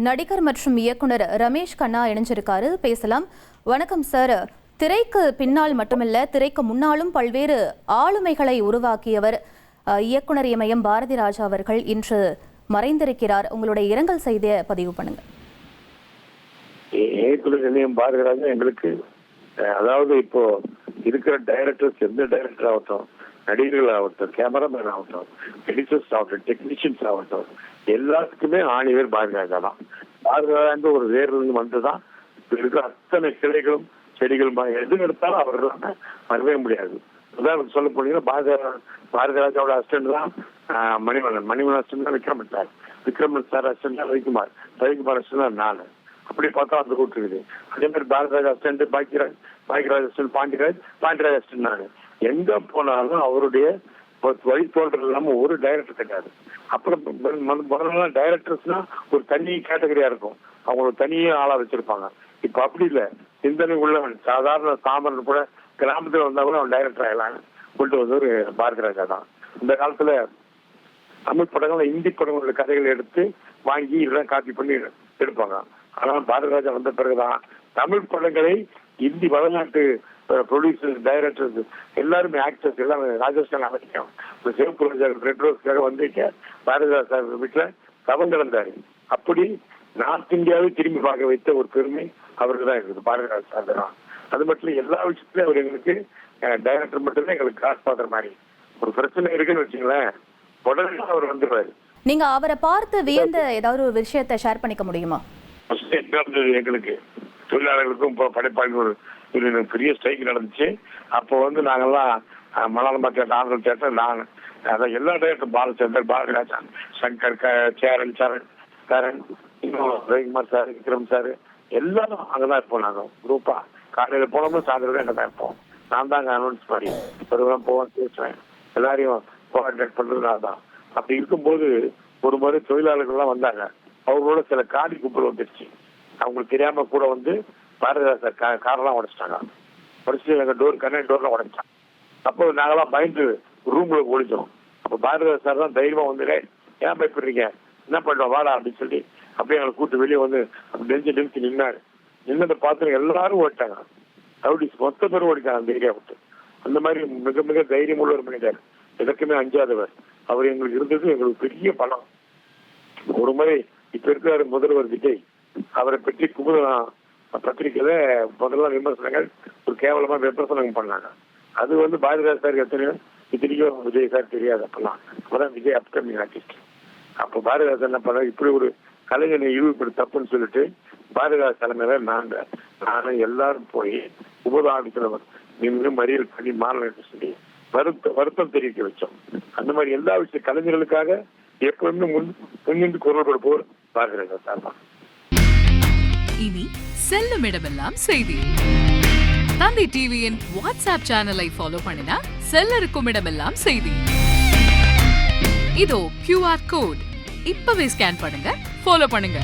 நடிகர் மற்றும் இயக்குனர் ரமேஷ் கண்ணா இணைஞ்சிருக்காரு. பேசலாம். வணக்கம் சார். திரைக்கு பின்னால் மட்டுமல்ல, திரைக்கு முன்னாலும் பல்வேறு ஆளுமைகளை உருவாக்கியவர் இயக்குனர் இமயம் பாரதி ராஜா அவர்கள் இன்று மறைந்திருக்கிறார். உங்களுடைய இரங்கல் செய்தியை பதிவு பண்ணுங்க. இயக்குனர் இமயம் பாரதி ராஜா எங்களுக்கு, அதாவது இப்போ இருக்கிற டைரக்டர்ஸ், எந்த டைரக்டர் ஆகட்டும், நடிகர்கள் ஆகட்டும், கேமராமேன் ஆகட்டும், எடிட்டர்ஸ் ஆகட்டும், டெக்னீஷியன்ஸ் ஆகட்டும், எல்லாத்துக்குமே ஆணிவேர் பாரதி ராஜா தான். பாரதி ராஜா ஒரு வேர்ல வந்துதான் இப்ப இருக்கிற அத்தனை கிளைகளும் செடிகளும் எது எடுத்தாலும் அவர்கள் வரவே முடியாது. உதாரணத்துக்கு சொல்ல போனீங்கன்னா பாரதி ராஜாவோட அசிஸ்டன்ட் தான் மணிவண்ணன் அசிஸ்டன்ட் தான் விக்ரமன் சார் அசிஸ்டன்ட் தான் ரவிக்குமார் அசிஸ்டன்ட் தான் நான். அப்படி பார்த்தா அந்த ரூட் இருக்குது. அதே மாதிரி Bharathiraj assistant Bhagyaraj assistant Pandiraj assistant நான். எங்க போனாலும் அவருடைய வழித்தோன்றல் இல்லாம ஒரு டைரக்டர் கிடையாது. அப்புறம் முதல்ல டைரக்டர்ஸ்னா ஒரு தனி கேட்டகரியா இருக்கும், அவங்க ஒரு தனியே ஆளா வச்சிருப்பாங்க. இப்ப அப்படி இல்லை, சிந்தனை உள்ளவன் சாதாரண சாமரன் கூட கிராமத்துல வந்தா கூட அவன் டைரக்டர் ஆகலான்னு கொண்டு வந்து ஒரு பாரதி ராஜா தான். இந்த காலத்துல தமிழ் படங்கள் இந்தி படங்களோட கதைகளை எடுத்து வாங்கி இதெல்லாம் காப்பி பண்ணி எடுப்பாங்க. ஆனால் பாரதி ராஜா வந்த பிறகுதான் தமிழ் படங்களை இந்தி வடநாட்டு ப்ரொடியூசர்ஸ், டைரக்டர்ஸ், எல்லாருமே ஆக்டர்ஸ் எல்லாமே ராஜஸ்தான் அமைக்கும். சிவப்பு ரெட் ரோஸ்க்காக வந்திருக்க பாரதிராஜா சார் வீட்டுல தவம் கிடந்தாரு. அப்படி நார்த் இந்தியாவை திரும்பி பார்க்க வைத்த ஒரு பெருமை அவருக்கு தான் இருக்குது, பாரதிராஜா சார் தான். அது மட்டும் எல்லா விஷயத்துலயும் அவர் எங்களுக்கு டைரக்டர் மட்டும்தான் எங்களுக்கு காசு பாக்குற மாதிரி. ஒரு பிரச்சனை இருக்குன்னு வச்சுங்களேன், உடனே அவர் வந்துடுவாரு. நீங்க அவரை பார்த்து வியந்த ஏதாவது ஒரு விஷயத்தை ஷேர் பண்ணிக்க முடியுமா? எங்களுக்கு தொழிலாளர்களுக்கும் படைப்பாளி ஒரு பெரிய ஸ்ட்ரைக் நடந்துச்சு. அப்போ நாங்கெல்லாம் மலையாளம் தேட்டர், ஆந்திர தேட்டர், நான் அதான் எல்லா டைரக்டர், பாலச்சந்தர், பாரதிராஜா, சங்கர், சரண், இன்னும் ரவிக்குமார் சார், விக்ரம் சார், எல்லாரும் அங்கதான் இருப்போம். நாங்க குரூப்பா காலையில போனோம்னா சாயந்தரம் அங்கே தான் இருப்போம். நான் தான் அங்கே அனௌன்ஸ் பண்ணி வருவேன், போவேன், பேசுவேன், எல்லாரையும் கோஆர்டினேட் பண்றது நான் தான். அப்படி இருக்கும்போது ஒரு முறை தொழிலாளர்கள்லாம் வந்தாங்க. அவங்களோட சில காடி கும்பல் வந்துருச்சு. அவங்களுக்கு தெரியாம கூட பாரதிராஜா காரெல்லாம் உடைச்சிட்டாங்க. உடைச்சிட்டு எங்க கண்ணாடி டோர்லாம் உடைச்சாங்க. அப்போ நாங்கெல்லாம் பயந்து ரூம்ல ஒழிச்சோம். அப்போ பாரதிராஜா சார் தான் தைரியமா ஏன் பயப்படுறீங்க, என்ன பண்ணுவோம் வாடா அப்படின்னு சொல்லி அப்படியே எங்களை கூட்டு வெளியே நிறுத்தி நின்னாரு. நின்னதை பார்த்து எல்லாரும் ஓடிட்டாங்க. ரவுடிஸ் மொத்த பேரும் ஓடிட்டாங்க அந்த ஏரியா விட்டு. அந்த மாதிரி மிக மிக தைரியம் உள்ள ஒரு மனிதர், எதற்குமே அஞ்சாதவர். அவர் எங்களுக்கு இருந்தது எங்களுக்கு பெரிய பலம். ஒரு முறை இப்ப இருக்கிற முதல்வர் விஜய், அவரை பற்றி குமுதம் பத்திரிகையில முதல்ல விமர்சனங்கள் ஒரு கேவலமா விமர்சனம் பண்ணாங்க. அது பாரதிராஜா சார் இத்தனைக்கும் விஜய் சார் தெரியாது. அப்பதான் விஜய் அப்கமிங் ஆர்டிஸ்ட். அப்போ பாரதிராஜா என்ன பண்ண, இப்படி ஒரு கலைஞனை இழிவுபடி தப்புன்னு சொல்லிட்டு பாரதிராஜா தலைமையில நானும் எல்லாரும் போய் உபதாபிக்கிறவர் இன்னும் மறியல் பண்ணி மாநில சொல்லி வருத்தம் தெரிவிக்க வச்சோம். அந்த மாதிரி எல்லா விஷயம் கலைஞர்களுக்காக எப்பவுமே முன்னின்று குரல் கொடுப்போர் பாரதிராஜா சார் தான். இனி செல்லும் இடமெல்லாம் செய்தி. தந்தை டிவியின் வாட்ஸ்அப் சேனலை ஃபாலோ பண்ணினா செல்ல இருக்கும் இடமெல்லாம் செய்தி. இதோ QR கோட், இப்பவே ஸ்கேன் பண்ணுங்க, ஃபாலோ பண்ணுங்க.